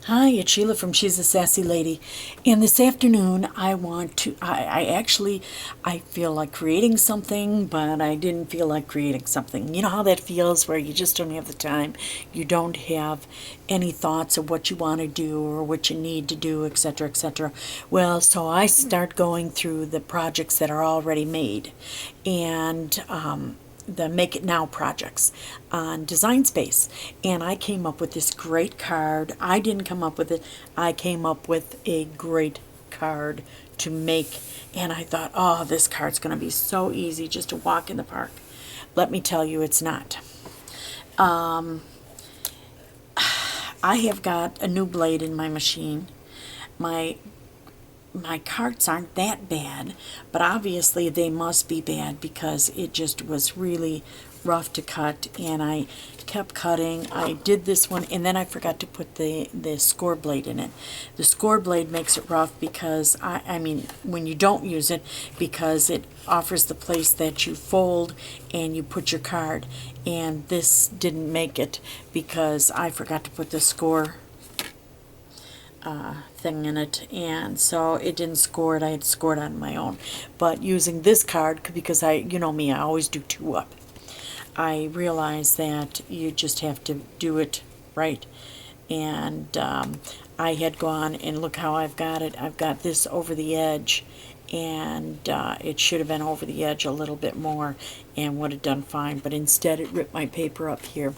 Hi, it's Sheila from She's a Sassy Lady. And this afternoon, I feel like creating something, but I didn't feel like creating something. You know how that feels where you just don't have the time, you don't have any thoughts of what you want to do or what you need to do, etc., etc. Well, so I start going through the projects that are already made. And the Make It Now projects on Design Space. And I came up with this great card. I didn't come up with it, I came up with a great card to make. And I thought, oh, this card's going to be so easy just to walk in the park. Let me tell you, it's not. I have got a new blade in my machine. My my cards aren't that bad, but obviously they must be bad because it just was really rough to cut, and I kept cutting. I did this one, and then I forgot to put the score blade in it. The score blade makes it rough because, I mean, when you don't use it, because it offers the place that you fold and you put your card, and this didn't make it because I forgot to put the score thing in it, and so it didn't score it. I had scored on my own, but using this card, because you know me, I always do two up, I realized that you just have to do it right. And I had gone and look how I've got it. I've got this over the edge, and it should have been over the edge a little bit more and would have done fine, but instead it ripped my paper up here.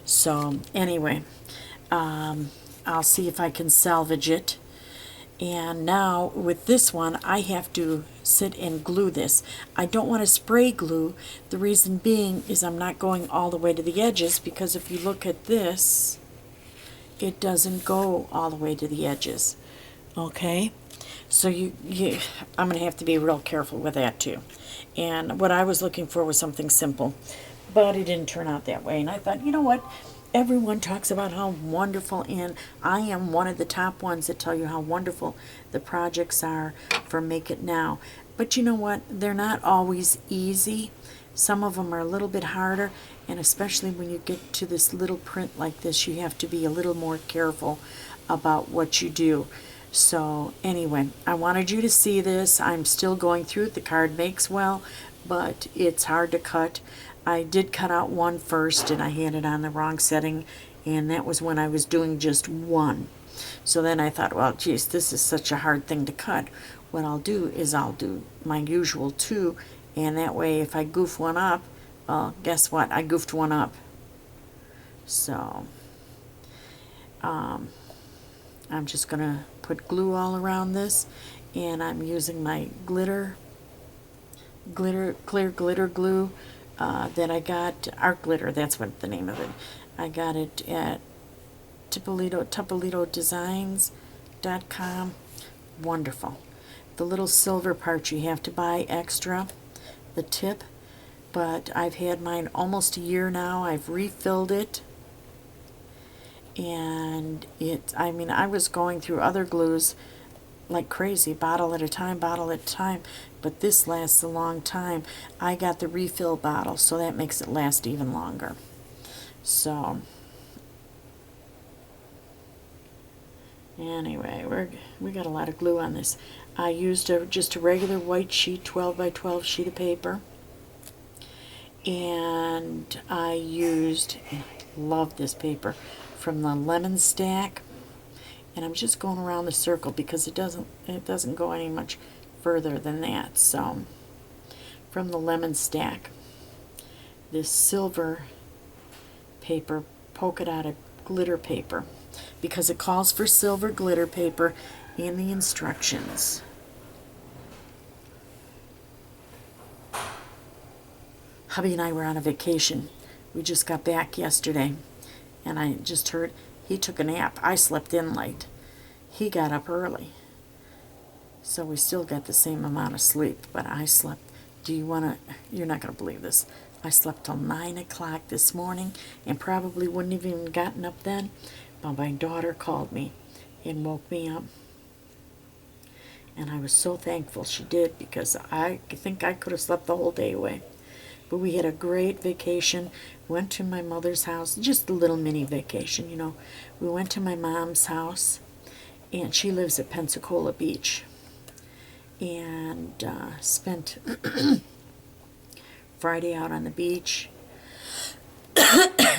So anyway, I'll see if I can salvage it. And now with this one, I have to sit and glue this. I don't want to spray glue. The reason being is I'm not going all the way to the edges, because if you look at this, it doesn't go all the way to the edges. Okay? So I'm going to have to be real careful with that too. And what I was looking for was something simple, but it didn't turn out that way. And I thought, you know what? Everyone talks about how wonderful, and I am one of the top ones that tell you how wonderful the projects are for Make It Now. But you know what? They're not always easy. Some of them are a little bit harder, and especially when you get to this little print like this, you have to be a little more careful about what you do. So anyway, I wanted you to see this. I'm still going through it. The card makes well, but it's hard to cut. I did cut out one first, and I had it on the wrong setting, and that was when I was doing just one. So then I thought, well, geez, this is such a hard thing to cut. What I'll do is I'll do my usual two, and that way if I goof one up, well, guess what? I goofed one up. So I'm just going to put glue all around this, and I'm using my clear glitter glue that I got, Art Glitter, that's what the name of it. I got it at TupolitoDesigns.com. Wonderful. The little silver part you have to buy extra, the tip, but I've had mine almost a year now. I've refilled it, and I mean, I was going through other glues like crazy, bottle at a time, but this lasts a long time. I got the refill bottle, so that makes it last even longer. So anyway, we got a lot of glue on this. I used just a regular white sheet, 12 by 12 sheet of paper, and I used, and I love this paper, from the Lemon Stack. And I'm just going around the circle because it doesn't go any much further than that. So from the Lemon Stack, this silver paper, polka dotted glitter paper, because it calls for silver glitter paper in the instructions. Hubby and I were on a vacation. We just got back yesterday, and I just heard he took a nap. I slept in late. He got up early. So we still got the same amount of sleep, but I slept. You're not going to believe this. I slept till 9 o'clock this morning and probably wouldn't have even gotten up then, but my daughter called me and woke me up. And I was so thankful she did, because I think I could have slept the whole day away. But we had a great vacation. Went to my mother's house, just a little mini vacation, you know. We went to my mom's house, and she lives at Pensacola Beach. And spent Friday out on the beach.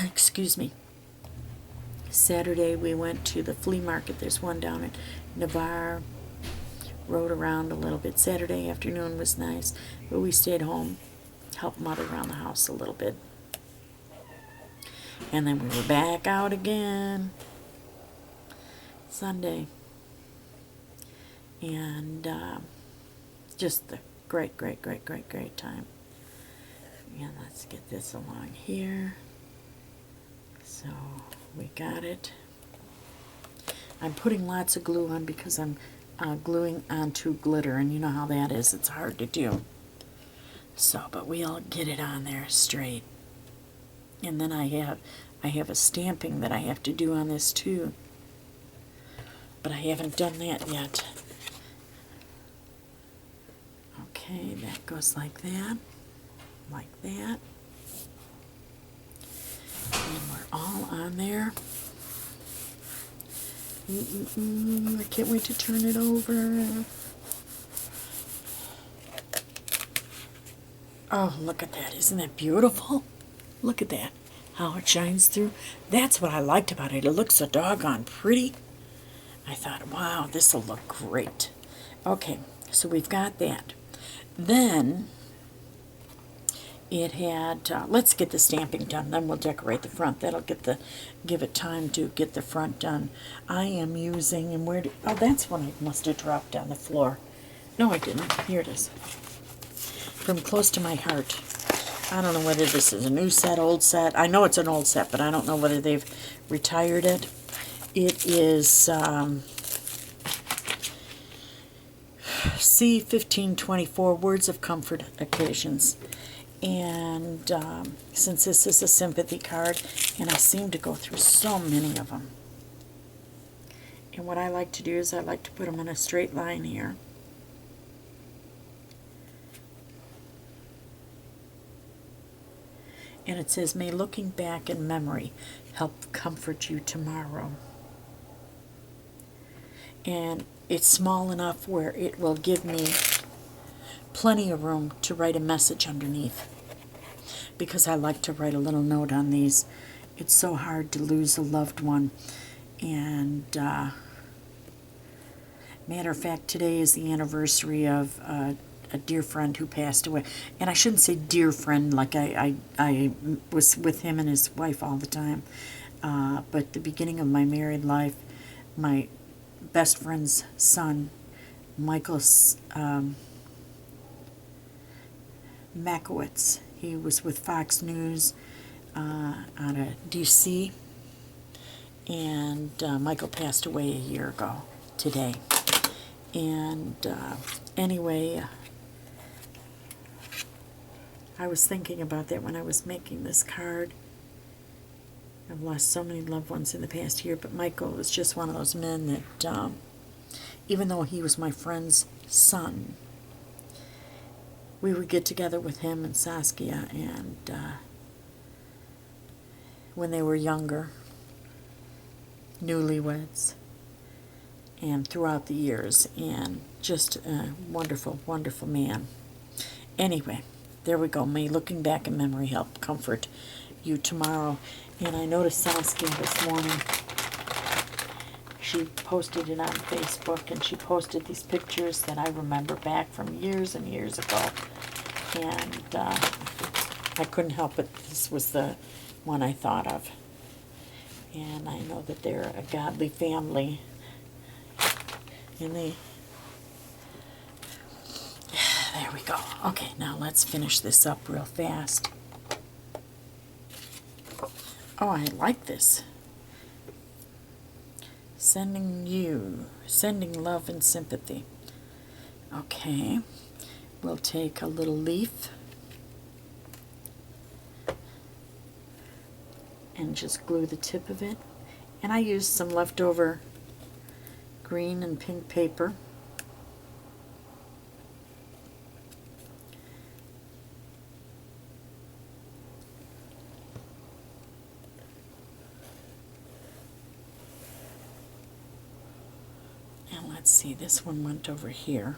Excuse me. Saturday we went to the flea market. There's one down in Navarre. Rode around a little bit. Saturday afternoon was nice, but we stayed home, helped Mother around the house a little bit. And then we were back out again Sunday. And just a great time. And let's get this along here. So we got it. I'm putting lots of glue on because I'm gluing onto glitter, and you know how that is. It's hard to do. So, but we'll get it on there straight. And then I have a stamping that I have to do on this too. But I haven't done that yet. Okay, that goes like that. Like that. And we're all on there. I can't wait to turn it over. Oh, look at that. Isn't that beautiful? Look at that. How it shines through. That's what I liked about it. It looks so doggone pretty. I thought, wow, this will look great. Okay, so we've got that. Then it had, let's get the stamping done, then we'll decorate the front. That'll give it time to get the front done. I am using, and oh, that's one I must have dropped on the floor. No, I didn't. Here it is. From Close to My Heart. I don't know whether this is a new set, old set. I know it's an old set, but I don't know whether they've retired it. It is C1524, Words of Comfort Occasions. And since this is a sympathy card, and I seem to go through so many of them. And what I like to do is I like to put them in a straight line here. And it says, may looking back in memory help comfort you tomorrow. And it's small enough where it will give me plenty of room to write a message underneath, because I like to write a little note on these. It's so hard to lose a loved one. And matter of fact, today is the anniversary of a dear friend who passed away. And I shouldn't say dear friend, like I was with him and his wife all the time. But the beginning of my married life, my best friend's son, Michael Makowitz. He was with Fox News out of D.C. And Michael passed away a year ago today. And anyway, I was thinking about that when I was making this card. I've lost so many loved ones in the past year, but Michael was just one of those men that, even though he was my friend's son, we would get together with him and Saskia, and when they were younger, newlyweds, and throughout the years, and just a wonderful, wonderful man. Anyway, there we go. May looking back in memory help comfort you tomorrow. And I noticed Saskia this morning, she posted it on Facebook, and she posted these pictures that I remember back from years and years ago. And I couldn't help it. This was the one I thought of. And I know that they're a godly family. And there we go. Okay, now let's finish this up real fast. Oh, I like this. Sending love and sympathy. Okay, we'll take a little leaf and just glue the tip of it. And I used some leftover green and pink paper. let's see, this one went over here.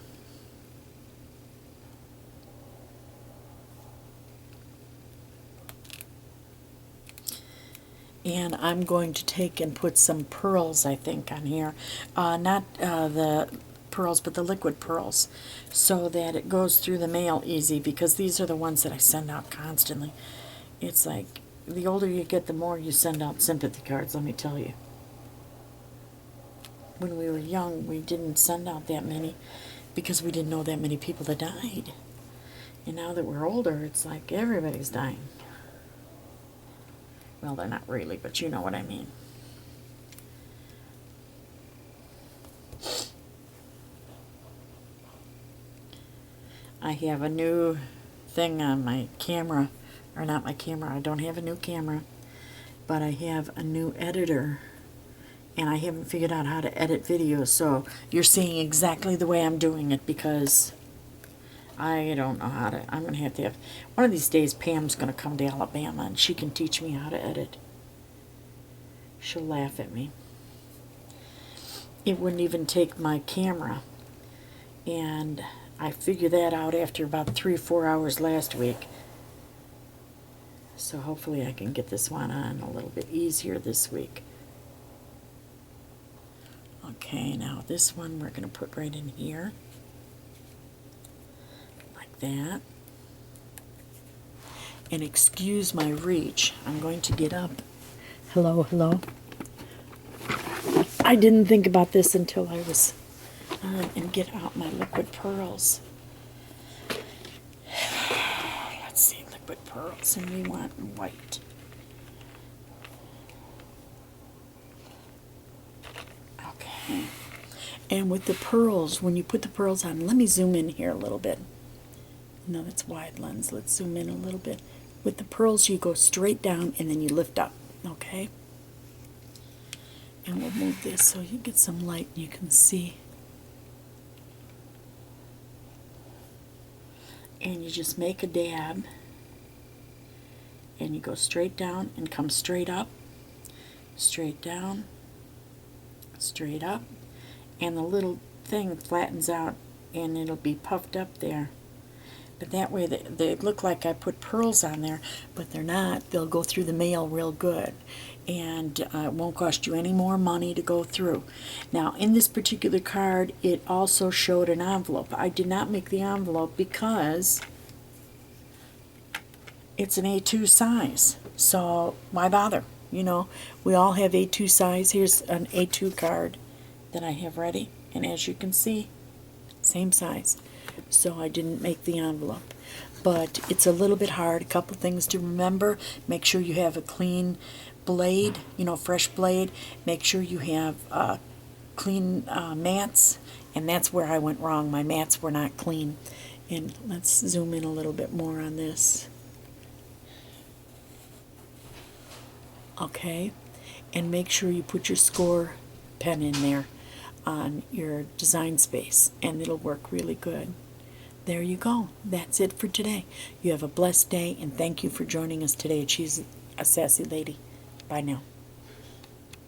And I'm going to take and put some pearls, I think, on here. Not the pearls, but the liquid pearls, so that it goes through the mail easy, because these are the ones that I send out constantly. It's like, the older you get, the more you send out sympathy cards, let me tell you. When we were young, we didn't send out that many because we didn't know that many people that died. And now that we're older, it's like everybody's dying. Well, they're not really, but you know what I mean. I have a new thing on my camera, or not my camera, I don't have a new camera, but I have a new editor, and I haven't figured out how to edit videos, so you're seeing exactly the way I'm doing it, because I don't know how to. I'm going to have, one of these days Pam's going to come to Alabama and she can teach me how to edit. She'll laugh at me. It wouldn't even take my camera, and I figured that out after about 3 or 4 hours last week. So hopefully I can get this one on a little bit easier this week. Okay, now this one we're going to put right in here. That. And excuse my reach, I'm going to get up. Hello, hello. I didn't think about this until I was and get out my liquid pearls. Let's see, liquid pearls, and we want white. Okay. And with the pearls, when you put the pearls on, let me zoom in here a little bit. No, that's wide lens. Let's zoom in a little bit. With the pearls, you go straight down and then you lift up, okay? And we'll move this so you get some light and you can see. And you just make a dab, and you go straight down and come straight up, straight down, straight up, and the little thing flattens out and it'll be puffed up there. But that way they look like I put pearls on there, but they're not. They'll go through the mail real good, and it won't cost you any more money to go through. Now, in this particular card, it also showed an envelope. I did not make the envelope because it's an A2 size, so why bother? You know, we all have A2 size. Here's an A2 card that I have ready, and as you can see, same size. So I didn't make the envelope, but it's a little bit hard. A couple things to remember: make sure you have a clean blade, you know, fresh blade. Make sure you have clean mats, and that's where I went wrong. My mats were not clean. And let's zoom in a little bit more on this. Okay, and make sure you put your score pen in there on your design space, and it'll work really good. There you go. That's it for today. You have a blessed day, and thank you for joining us today at She's a Sassy Lady. Bye now.